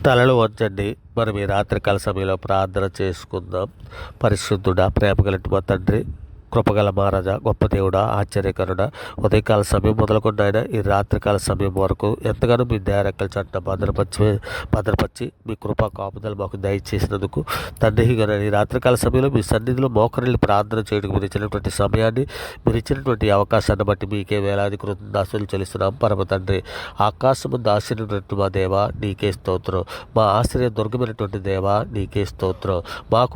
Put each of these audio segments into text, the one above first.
తలలు వంచండి. మనం ఈ రాత్రికాల సమయంలో ప్రార్థన చేసుకుందాం. పరిశుద్ధుడా, ప్రేమ కలిగిన మా తండ్రి, కృపగల మహారాజా, గొప్ప దేవుడా, ఆశ్చర్యకరుడ, ఉదయకాల సమయం మొదలుకొని ఆయన ఈ రాత్రికాల సమయం వరకు ఎంతగానో మీ దయారెక్కల చాటున భద్రపరిచి మీ కృపా కాపుదలు మాకు దయచేసినందుకు తండ్రి, ఈ రాత్రికాల సమయంలో మీ సన్నిధిలో మోకరిల్లి ప్రార్థన చేయడానికి మీరు ఇచ్చినటువంటి సమయాన్ని, మీరు ఇచ్చినటువంటి అవకాశాన్ని బట్టి మీకే వేలాది కృతజ్ఞతలు చెల్లిస్తున్నాం. పరమ తండ్రి, ఆకాశము దాసినటువంటి మా దేవ నీకే స్తోత్రం. మా ఆశ్రయ దుర్గమైనటువంటి దేవ నీకే స్తోత్రం. మాకు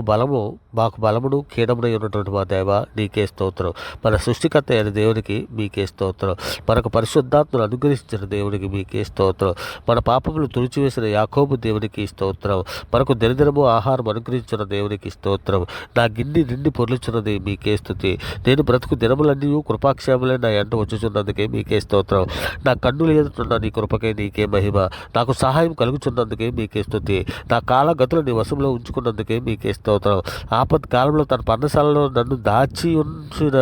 బలమును కీడమునై ఉన్నటువంటి మా దేవ నీకే స్తోత్రం. మన సృష్టికర్త అయిన దేవునికి మీకే స్తోత్రం. మనకు పరిశుద్ధాత్మను అనుగ్రహించిన దేవునికి మీకే స్తోత్రం. మన పాపములు తుడిచివేసిన యాకోబు దేవునికి స్తోత్రం. మనకు దినదినము ఆహారం అనుగ్రహించిన దేవునికి స్తోత్రం. నా గిన్నె నిండి పొర్లుచున్నది మీకే స్తుతి. నేను బ్రతుకు దినములన్నీ కృపాక్షేమలే నా ఎంట వచ్చుచున్నందుకే మీకే స్తోత్రం. నా కన్నులు ఎదుటున్న నీ కృపకే నీకే మహిమ. నాకు సహాయం కలుగుచున్నందుకే మీకే స్తుతి. నా కాలగతులు నీ వశంలో ఉంచుకున్నందుకే మీకే స్తోత్రం. ఆపత్ కాలంలో తన పర్ణశాలలో నన్ను దాచి ఉంచిన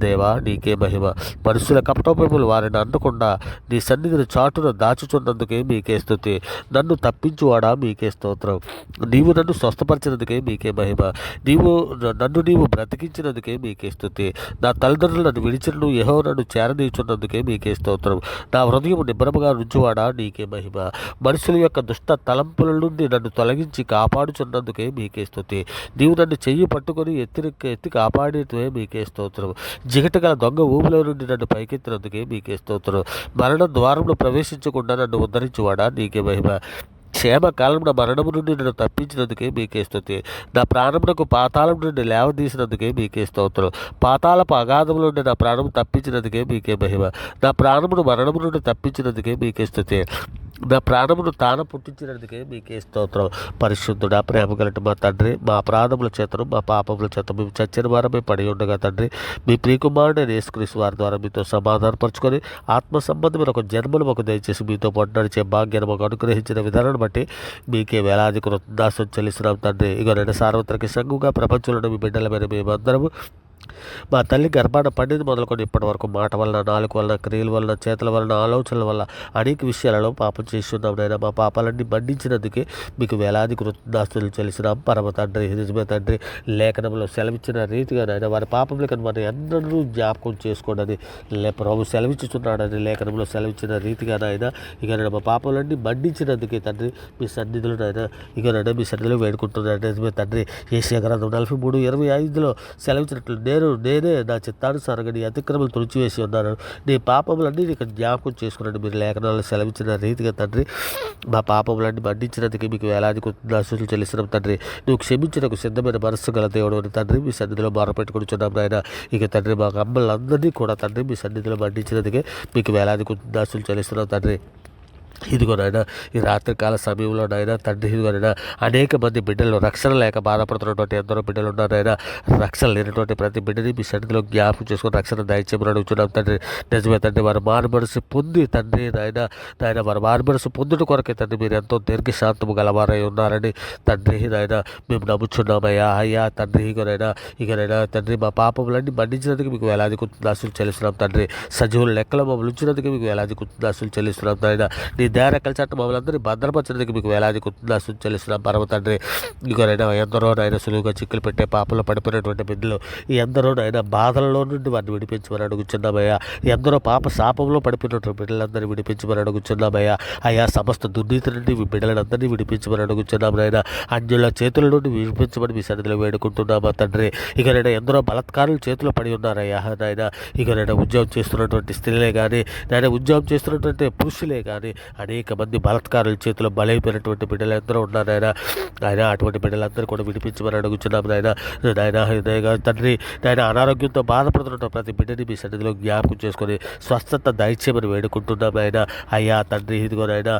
దేవా నీకే మహిమ. మనుషుల కపటోపములు వారిని అందకుండా నీ సన్నిధిని చాటున దాచుచున్నందుకే మీకే స్తుతి. నన్ను తప్పించువాడా మీకే స్తోత్రం. నీవు నన్ను స్వస్థపరిచినందుకే మీకే మహిమ. నీవు బ్రతికించినందుకే మీకే స్తుతి. నా తల్లిదండ్రులు నన్ను విడిచినను యెహోవా నన్ను చేరదీచున్నందుకే మీకే స్తోత్రం. నా హృదయం నిబ్బరముగా నుంచువాడా నీకే మహిమ. మనుషుల యొక్క దుష్ట తలంపుల నుండి నన్ను తొలగించి కాపాడుచున్నందుకే మీకే స్తుతి. నీవు నన్ను చెయ్యి పట్టుకొని ఎత్తి కాపాడేటివే మీకే స్తోత్రం. జిగటగల దొంగ ఊపిలో నుండి నన్ను పైకెత్తినందుకే మీకే స్తోత్రం. మరణ ద్వారంలో ప్రవేశించకుండా నన్ను ఉద్ధరించువాడా నీకే మహిమ. క్షేమకాలంలో మరణము నుండి నన్ను తప్పించినందుకే మీకే స్తుతి. నా ప్రాణమునకు పాతాళం నుండి లేవదీసినందుకే మీకే స్తోత్రం. పాతాళపు అగాధం నుండి నా ప్రాణము తప్పించినందుకే మీకే మహిమ. నా ప్రాణమును మరణము నుండి తప్పించినందుకే మీకే స్తుతి. నా ప్రాణమును తాన పుట్టించినందుకే మీకే స్తోత్రం. పరిశుద్ధుడా, ప్రేమ కలిగిన మా తండ్రి, మా అపరాధముల చేతను మా పాపముల చేత మేము చచ్చిన వారమే పడి ఉండగా తండ్రి, మీ ప్రియకుమారుడైన యేసుక్రీస్తు వారి ద్వారా మీతో సమాధానపరుచుకొని ఆత్మ సంబంధమైన ఒక జన్మను మాకు దయచేసి మీతో పాటు నడిచే భాగ్యాన్ని మాకు అనుగ్రహించిన విధానాన్ని బట్టి మీకే వేలాది కృతజ్ఞతలు చెల్లిస్తున్నాం తండ్రి. ఇక నేను సార్వత్రిక సంఘంగా ప్రపంచంలో మీ బిడ్డల మీద మేమందరము మా తల్లి గర్భాన పండింది మొదలుకొని ఇప్పటి వరకు మాట వలన, నాలుగు వలన, క్రియల వలన, చేతుల వలన, ఆలోచనల వల్ల అనేక విషయాలలో పాపం చేస్తున్నాం నైనా. మా పాపాలన్నీ మండించినందుకే మీకు వేలాది కృతజ్ఞతలు చెల్లిసినాం. పరమ తండ్రి, నిజమే తండ్రి, లేఖనంలో సెలవిచ్చిన రీతిగా నాయన వారి పాపములకి మనం ఎన్నడూ జ్ఞాపకం చేసుకోండి ప్రభు సెలవిచ్చుచున్నాడని లేఖనంలో సెలవిచ్చిన రీతిగా నాయన ఇక నేను మా పాపములన్నీ మండించినందుకే తండ్రి మీ సన్నిధులు నాయన ఇక నేను మీ సన్నిధిలో వేడుకుంటున్నాను. నిజమే తండ్రి, ఏషియా గ్రంథం 43:25 సెలవిచ్చినట్లు నేనే నా చిత్తానుసారంగా నీ అతిక్రమలు తుడిచివేసి ఉన్నాను, నీ పాపములన్నీ నీకు జ్ఞాపకం చేసుకున్నాను మీరు లేఖనాలను సెలవిచ్చిన రీతిగా తండ్రి. మా పాపములన్నీ మండించినందుకు మీకు వేలాది కృతజ్ఞతలు చెల్లిస్తున్నాం తండ్రి. నువ్వు క్షమించినకు సిద్ధమైన మనస్సు గల దేవుడు అని తండ్రి మీ సన్నిధిలో మొరపెట్టుకుంటున్నాం నాయన. ఇక తండ్రి మా అమ్మలందరినీ కూడా తండ్రి మీ సన్నిధిలో మండించినందుకే మీకు వేలాది కృతజ్ఞతలు చెల్లిస్తున్నాం తండ్రి. ఇదిగోనైనా ఈ రాత్రికాల సమయంలో నాయన తండ్రి, ఇదిగోనైనా అనేక మంది బిడ్డలు రక్షణ లేక బాధపడుతున్నటువంటి ఎందరో బిడ్డలు ఉన్నారైనా. రక్షణ లేనటువంటి ప్రతి బిడ్డని మీ సన్నిధిలో జ్ఞాపకం చేసుకుని రక్షణ దయచేయమని అడుగుతున్నాం తండ్రి. నిజమే తండ్రి, వారు మారు మనసు పొంది తండ్రి నాయన వారు మారు మనసు పొందుట కొరకే తండ్రి మీరు ఎంతో దీర్ఘశాంతము గలవారై ఉన్నారని తండ్రి నాయన మేము నమ్ముచున్నామయ్యా. అయ్యా తండ్రి, ఇకనైనా తండ్రి మా పాపములన్నీ మండించినందుకు మీకు వేలాది కృతజ్ఞతలు చెల్లిస్తున్నాం తండ్రి. సజీవుల లెక్కలో మమ్మల్ని ఉంచినందుకు మీకు వేలాది కృతజ్ఞతలు చెల్లిస్తున్నాం నాయన. నీ దయారెక్కల చట్టం మమ్మల్ని అందరినీ భద్రపరిచినందుకు మీకు వేలాది కృతజ్ఞతలు చెల్లిస్తున్నాం పరమ తండ్రి. ఇకనైనా ఎందరో నాయన సులువుగా చిక్కులు పెట్టే పాపంలో పడిపోయినటువంటి బిడ్డలు, ఎందరో నాయన బాధలలో నుండి వారిని విడిపించమని అడుగుచున్నామయ్యా. ఎందరో పాప శాపంలో పడిపోయినటువంటి బిడ్డలందరినీ విడిపించమని అడుగుచున్నామయ్యా. అయ్యా, సమస్త దుర్నీతి నుండి మీ బిడ్డలందరినీ విడిపించమని అడుగుచున్నాం నాయన. అన్యుల చేతుల నుండి విడిపించమని మీ సన్నిధిలో వేడుకుంటున్నామా తండ్రి. ఇకనైనా ఎందరో బలత్కారుల చేతిలో పడి ఉన్నారయ్యా నాయన. ఇకనైనా ఉద్యోగం చేస్తున్నటువంటి స్త్రీలే కానీ నాయన, ఉద్యోగం చేస్తున్నటువంటి పురుషులే కానీ అనేక మంది బలత్కారుల చేతిలో బలైపోయినటువంటి బిడ్డలు ఎందరో ఉన్నారైనా. ఆయన అటువంటి బిడ్డలందరూ కూడా విడిపించమని అడుగుచున్నాం నాయన తండ్రి. నాయన అనారోగ్యంతో బాధపడుతున్న ప్రతి బిడ్డని మీ సన్నిధిలో జ్ఞాపకం చేసుకొని స్వస్థత దయచేయమని వేడుకుంటున్నాం ఆయన. అయ్యా తండ్రి, ఇదిగోనైనా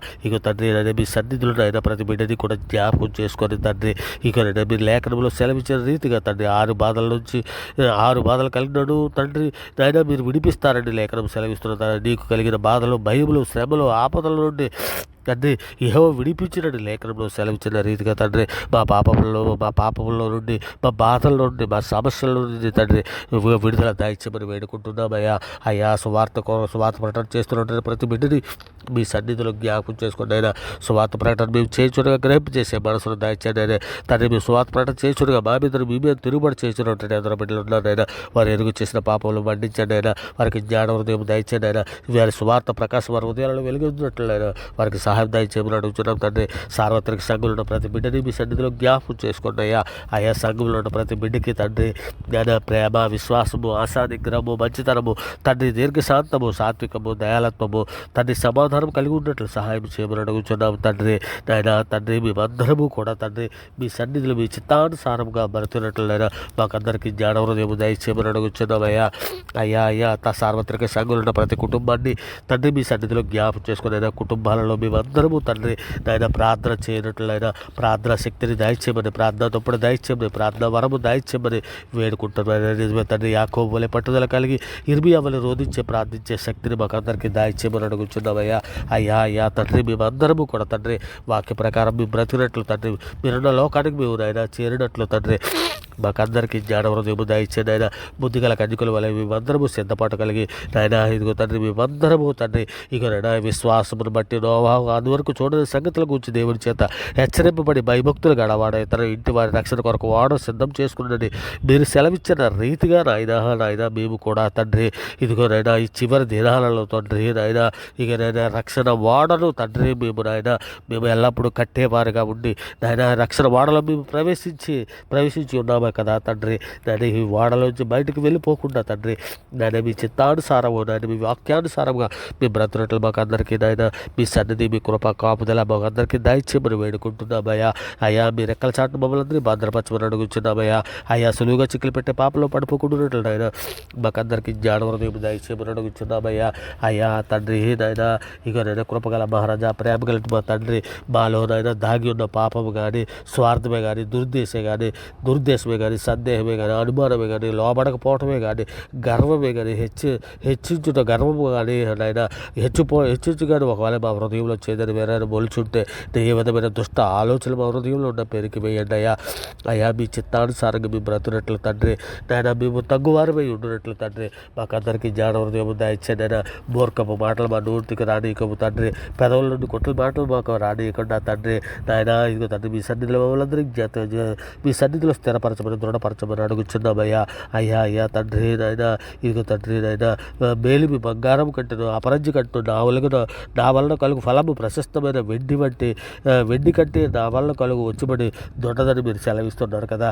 తండ్రి నాయన మీ సన్నిధిలో నాయన ప్రతి బిడ్డని కూడా జ్ఞాపకం చేసుకొని తండ్రి ఇకనైనా మీరు లేఖనంలో సెలవించిన రీతిగా తండ్రి 6 బాధల నుంచి 6 బాధలు కలిగినాడు తండ్రి నాయన మీరు విడిపిస్తారని లేఖనం సెలవిస్తున్నారు. నీకు కలిగిన బాధలు, భయములు, శ్రమలు, ఆపదల నుండి తండ్రి యెహోవా విడిపించినట్టు లేఖనంలో సెలవిచ్చిన రీతిగా తండ్రి మా పాపములో నుండి మా బాధల నుండి మా సమస్యల నుండి తండ్రి విడుదల దాయిచ్చమని వేడుకుంటున్నామయ్యా. అయ్యా సువార్త ప్రకటన చేస్తున్న ప్రతి బిడ్డని మీ సన్నిధిలో జ్ఞాపకం చేసుకోండి అయినా. సువార్త ప్రకటన మేము చేయించుగా గ్రహింపు చేసే మనసును దాయిచ్చండి అయినా. తండ్రి మేము సువార్త ప్రకటన చేయించుగా మా మీద మీ మీద తిరుగుబడి చేస్తున్నట్టు అందరూ బిడ్డలు ఉన్నారైనా. వారు ఎరుగు చేసిన పాపములు మండించండి అయినా. వారికి జ్ఞాన హృదయం దయచండి అయినా. వారి సువార్త ప్రకాశం వారి హృదయాలను వెలుగుతున్నట్లయినా వారికి సహాయం దయచేయమని అడుగుతున్నాం తండ్రి. సార్వత్రిక సంఘంలో ఉన్న ప్రతి బిడ్డని మీ సన్నిధిలో జ్ఞాపకం చేసుకోండి అయ్యా. ఆయా సంఘంలో ఉన్న ప్రతి బిడ్డకి తండ్రి జ్ఞాన, ప్రేమ, విశ్వాసము, ఆశా నిగ్రహము, మంచితనము తండ్రి, దీర్ఘశాంతము, సాత్వికము, దయాలత్వము తండ్రి, సమాధానం కలిగి ఉన్నట్లు సహాయం చేయమని అడుగుతున్నాము తండ్రి. నాయన తండ్రి మేమందరము కూడా తండ్రి మీ సన్నిధిలో మీ చిత్తానుసారంగా బ్రతుకున్నట్లయినా మాకందరికీ జ్ఞాన హృదయం దయచేయమని అడుగుతున్నామయ్యా. అయ్యా సార్వత్రిక సంఘంలో ఉన్న ప్రతి కుటుంబాన్ని తండ్రి మీ సన్నిధిలో జ్ఞాపకం చేసుకునైనా కుటుంబాలలో మేమందరము తండ్రి నాయన ప్రార్థన చేయనట్లయినా ప్రార్థన శక్తిని దయచేయమని, ప్రార్థన తప్పుడు దయచేయమని, ప్రార్థన వరము దయచేయమని వేడుకుంటున్నాను. నిజమే తండ్రి, యాకోబు వలె పట్టుదల కలిగి ఇర్మియా వలె రోధించే ప్రార్థించే శక్తిని మాకందరికీ దయచేయమని అడుగుతున్నామయ్యా. అయ్యా తండ్రి మేమందరము కూడా తండ్రి వాక్య ప్రకారం మేము బ్రతికినట్లు తండ్రి మీరున్న లోకానికి మేము నాయన చేరినట్లు తండ్రి మాకందరికీ జ్ఞాన హృదయము దయచేయండి ఆయన. బుద్ధిగల కన్యకుల వల్ల మేమందరము సిద్ధపాటు కలిగి నాయన ఇదిగో తండ్రి మేమందరము తండ్రి ఇక నాయన విశ్వాసమును బట్టి నోవాహు అందువరకు చూడని సంగతుల గురించి దేవుని చేత హెచ్చరింపబడి భయభక్తులు గడవాడ తన ఇంటి వారి రక్షణ కొరకు వాడో సిద్ధం చేసుకున్నది మీరు సెలవిచ్చిన రీతిగా నాయన మేము కూడా తండ్రి ఇదిగో నాయన ఈ చివరి దినాలలో తండ్రి నాయన ఇక నాయన రక్షణ వాడను తండ్రి మేము ఎల్లప్పుడూ కట్టేవారుగా ఉండి నాయన రక్షణ వాడలో మేము ప్రవేశించి ఉన్నాము కదా తండ్రి. నేను ఈ వాడలోంచి బయటకు వెళ్ళిపోకుండా తండ్రి నేను మీ చిత్తానుసారము నేను మీ వాక్యానుసారంగా మీ బ్రతున్నట్లు మాకు అందరికీ నాయన మీ సన్నిధి మీ కృప కాపుదల మాకు అందరికీ దయచేయమని వేడుకుంటున్నామయ్యా. అయ్యా మీ రెక్కల చాటు మమ్మల్ని అందరినీ భద్రపరచమని అడుగుతున్నామయ్యా. అయ్యా సులువుగా చిక్కులు పెట్టే పాపలో పడిపోకుండా నాయన మాకందరికీ జ్ఞాన హృదయం దయచేయమని అడుగుతున్నామయ్యా. అయ్యా తండ్రి నాయన ఇక నేను కృపగల మహారాజా ప్రేమ కలిగి మా తండ్రి మాలో నాయన దాగి ఉన్న పాపము కానీ స్వార్థమే కానీ దుర్దేశమే కానీ సందేహమే కానీ అనుమానమే కానీ లోబడకపోవటమే కానీ గర్వమే కానీ హెచ్చించుట గర్వము కానీ నాయన హెచ్చించు కానీ ఒకవేళ మా హృదయంలో చేదని వేరే మొలుచుంటే ఏ విధమైన దుష్ట ఆలోచనలు మా హృదయంలో ఉన్న పేరుకి వేయండి అయ్యా మీ చిత్తానుసారంగా మేము బ్రతున్నట్లు తండ్రి నాయన మేము తగ్గువారమై ఉండినట్లు తండ్రి మాకందరికీ జ్ఞాన హృదయం దయచేయండి అయినా. మూర్ఖపు మాటలు మా నోటికి రానీయకము తండ్రి, పెదవుల నుండి కొట్ల మాటలు మాకు రానీయకుండా తండ్రి నాయన ఇదిగో తండ్రి మీ సన్నిధిలో మమ్మల్ని మీ సన్నిధిలో స్థిరపరచమని దృఢపరచమని అడుగుచున్నామయ్యా. అయ్యా తండ్రి నాయన ఇదిగో తండ్రి నాయన మేలిమి బంగారం కంటేను అపరంజి కంటూ నా వలన కలుగు ఫలము ప్రశస్తమైన వెండి కంటే నా వలన కలుగు వచ్చుబడి దొడ్డదని మీరు సెలవిస్తున్నారు కదా.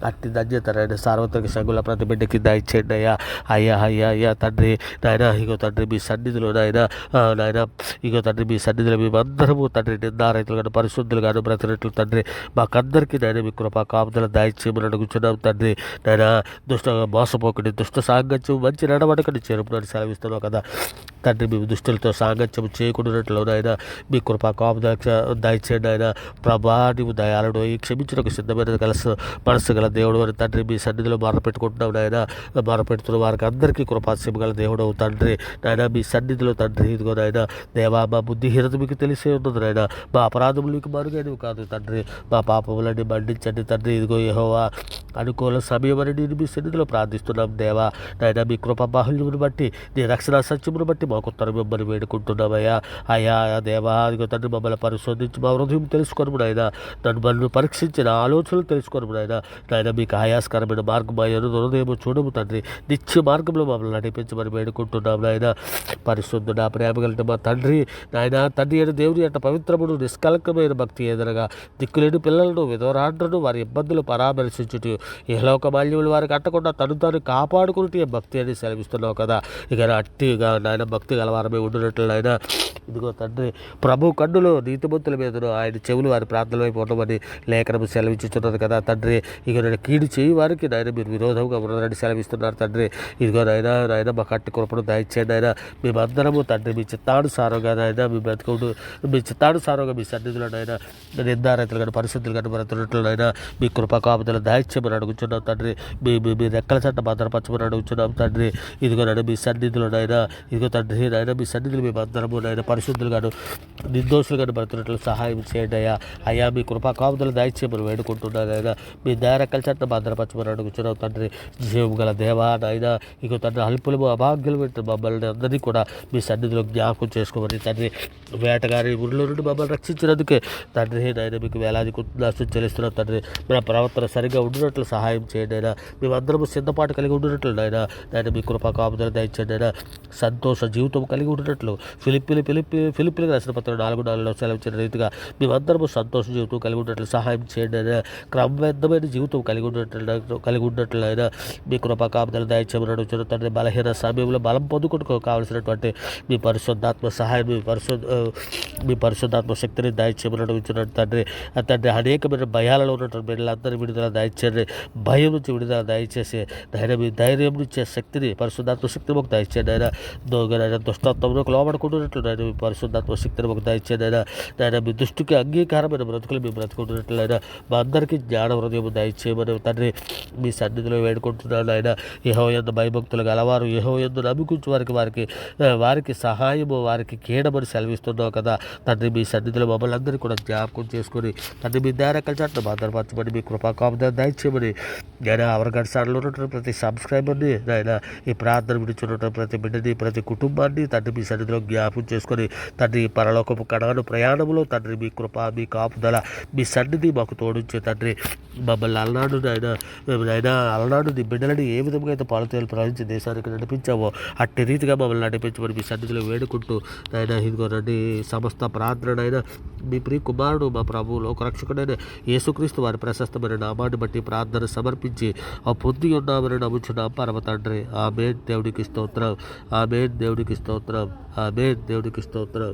అట్టి ధన్యత నాయన సార్వత్రిక సంఘుల ప్రతి బిడ్డకి దయచేయండి అయ్యా తండ్రి నాయన ఇగో తండ్రి మీ సన్నిధిలో నాయన ఇగో తండ్రి మీ సన్నిధిలో మేమందరము తండ్రి నిందారైతులు కానీ పరిశుద్ధులు కానీ బ్రతినట్లు తండ్రి మాకందరికీ నాయన మీ కృప కాపుదల దయచేయమని అడుగుచున్నాం తండ్రి. నాయన మోసపోకండి, దుష్ట సాంగత్యం మంచి నడవడకని చేరుపునని సెలవిస్తున్నాం కదా తండ్రి. మేము దుష్టులతో సాంగత్యం చేయకుండానట్లు నాయన మీ కృప కాపుదల దయచేయండి ఆయన. ప్రభా నీవు దయాళుడు ఈ క్షమించడానికి సిద్ధమైన మనసు గల దేవుడు అని తండ్రి మీ సన్నిధిలో మొరపెట్టుకుంటున్నాం నాయన. మొరపెడుతున్న వారికి అందరికీ కృపాస్యం గల దేవుడు తండ్రి నాయన. మీ సన్నిధిలో తండ్రి ఇదిగో నాయన దేవా మా బుద్ధిహీనత మీకు తెలిసే ఉన్నది నాయన. మా అపరాధములు మీకు మరుగైనవి కాదు తండ్రి. మా పాపములన్నీ మండించండి తండ్రి. ఇదిగో యెహోవా అనుకూల సమయం అని నేను మీ సన్నిధిలో ప్రార్థిస్తున్నాం దేవా నాయన. మీ కృప బాహుల్యమును బట్టి నీ రక్షణ సత్యమును బట్టి మాకు ఉత్తరం మిమ్మల్ని వేడుకుంటున్నామయ్యా. అయ్యా దేవా ఇదిగో తండ్రి మమ్మల్ని పరిశోధించి మా హృదయం తెలుసుకోను నాయన. నన్ను పరీక్షించిన ఆలోచనలు తెలుసుకోను నాయన. మీకు ఆయాస్కరమైన మార్గం అయ్యాను హృదయము చూడము తండ్రి. నిత్య మార్గంలో మమ్మల్ని నడిపించమని వేడుకుంటున్నాం నాయన. పరిశుద్ధుడా ప్రేమ కలిగిన మా తండ్రి నాయన తండ్రి అయిన దేవుని అంట పవిత్రముడు నిష్కలంకమైన భక్తి ఏదనగా దిక్కులేని పిల్లలను విధవరాండ్రను వారి ఇబ్బందులు పరామర్శించుట ఇహలోక మాల్యములు వారికి అట్టకుండా తాను కాపాడుకునే భక్తి అని సెలవిస్తున్నావు కదా. ఇక అట్టిగా నాయన భక్తి గలవారమే ఉండినట్లు నాయన. ఇదిగో తండ్రి ప్రభు కన్నులు నీతిమంతుల మీదను ఆయన చెవులు వారి ప్రార్థన వైపు ఉండమని లేఖనము సెలవించుతున్నది కదా తండ్రి. ఇక నేను కీడు చేయి వారికి నాయన మీరు విరోధంగా ఉన్నదని సెలవిస్తున్నారు తండ్రి. ఇదిగో నాయన మా కట్టి కృపను దయచేయండి ఆయన. మేమందరము తండ్రి మీ చిత్తానుసారంగా నాయన మీ చిత్తానుసారంగా మీ సన్నిధిలో నాయన నిందారైతులు కానీ పరిశుద్ధులు కానీ బ్రతున్నట్లు నాయన మీ కృప కాపుదల దయచేయమని భద్రపరచమని అడుగుచున్నాం తండ్రి. మీ రెక్కల చట్ట భద్రపరచమని అడుగుచున్నాం తండ్రి. ఇదిగో నాయన మీ సన్నిధిలో నాయన, ఇదిగో తండ్రి నాయన మీ సన్నిధిలో మేము అందరము నాయన పరిశుద్ధులుగాను నిర్దోషులుగాను బ్రతుకున్నట్లు సహాయం చేయండి అయ్యా. అయ్యా మీ కృపా కాపుదలు దయచేయమని వేడుకుంటున్నాను నాయన. మీ రెక్కల చట్ట భద్రపరచమని అడుగుచున్నాం తండ్రి. జీవం గల దేవా నాయన, ఇదిగో తండ్రి అల్పులము అభాగ్యులు మమ్మల్ని అందరినీ కూడా మీ సన్నిధిలో జ్ఞాపకం చేసుకోమని తండ్రి. వేటగారి ఊరిలో నుండి మమ్మల్ని రక్షించినందుకే తండ్రి నాయన మీకు వేలాది కృతజ్ఞతలు చెల్లిస్తున్నాం తండ్రి. మన ప్రవర్తన సరిగా ఉండినట్లు సహాయం చేయండి అయినా. మేమందరము సిద్ధపాటు కలిగి ఉండినట్లు నాయన మీ కృపా కాపుదల దయచేయండి అయినా. సంతోష జీవితం కలిగి ఉండినట్లు ఫిలిప్పీలకు రాసిన పత్రం 4:4 సెలవించిన రీతిగా మేమందరము సంతోష జీవితం కలిగి ఉన్నట్లు సహాయం చేయండి అయినా. క్రమబద్ధమైన జీవితం కలిగి ఉన్నట్లు అయినా మీ కృపా కాపుదల దయచేయమని అడుగుతున్న తండ్రి. బలహీన సమయంలో బలం పొందుకుంటూ కావలసినటువంటి మీ పరిశుద్ధాత్మ సహాయం, మీ పరిశుద్ధాత్మ శక్తిని దయచేయమని అడుగుతున్నాడు తండ్రి. తండ్రి అనేకమైన భయాలలో ఉన్నటువంటి బిడ్డలందరి విడుదల దయచేయండి. భయం నుంచి విడుదల దయచేసి ఆయన మీ ధైర్యం నుంచే శక్తిని పరిశుద్ధాత్మ శక్తిని మాకు దయచేయండి ఆయన. దొంగనైనా దుష్టత్వంలోకి లోపడుకుంటున్నట్లు నాయన మీ పరిశుద్ధాత్మ శక్తిని మాకు దయచేయండి ఆయన. నాయన మీ దృష్టికి అంగీకారమైన బ్రతుకులు మేము బ్రతుకుంటున్నట్లు ఆయన మా అందరికీ జ్ఞాన హృదయం దయచేయమని తండ్రి మీ సన్నిధిలో వేడుకుంటున్నాను ఆయన. యెహోవాయందు భయభక్తులు గలవారు యెహోవాయందు నమ్మికుంచు వారికి సహాయము వారికి కీడమని సెలవిస్తున్నావు కదా తండ్రి. మీ సన్నిధిలో మమ్మల్ని అందరినీ కూడా జ్ఞాపకం చేసుకొని తండ్రి మీ రెక్కల చాటున భద్రపరచమని మీ కృపా కాపుదల దయచేయమని నేను అవరగడ్డ స్థానంలో ఉన్నటువంటి ప్రతి సబ్స్క్రైబర్ని నాయన ఈ ప్రార్థన విడుచున్నటువంటి ప్రతి బిడ్డని ప్రతి కుటుంబాన్ని తండ్రి మీ సన్నిధిలో జ్ఞాపకం చేసుకొని తండ్రి పరలోకపు కణాను ప్రయాణంలో తండ్రి మీ కృప మీ కాపుదల మీ సన్నిధి మాకు తోడించే తండ్రి. మమ్మల్ని అలనాడు అలనాడు నీ బిడ్డలని ఏ విధంగా అయితే పాలతీలు ప్రవహించి దేశానికి నడిపించావో అట్టి రీతిగా మమ్మల్ని నడిపించమని మీ సన్నిధిలో వేడుకుంటూ నాయన ఇదిగోనండి సమస్త ప్రార్థనైనా మీ ప్రియ కుమారుడు మా ప్రభువు లోకరక్షకుడైన యేసుక్రీస్తు వారి ప్రశస్తమైన నామాన్ని బట్టి ప్రార్థన సమర్పించి ఆ పొంది ఉన్నామని నమ్ముచున్నాం పరమ తండ్రి. ఆమేన్. దేవుడికి స్తోత్రం. ఆమేన్. దేవుడికి స్తోత్రం. ఆమేన్. దేవుడికి స్తోత్రం.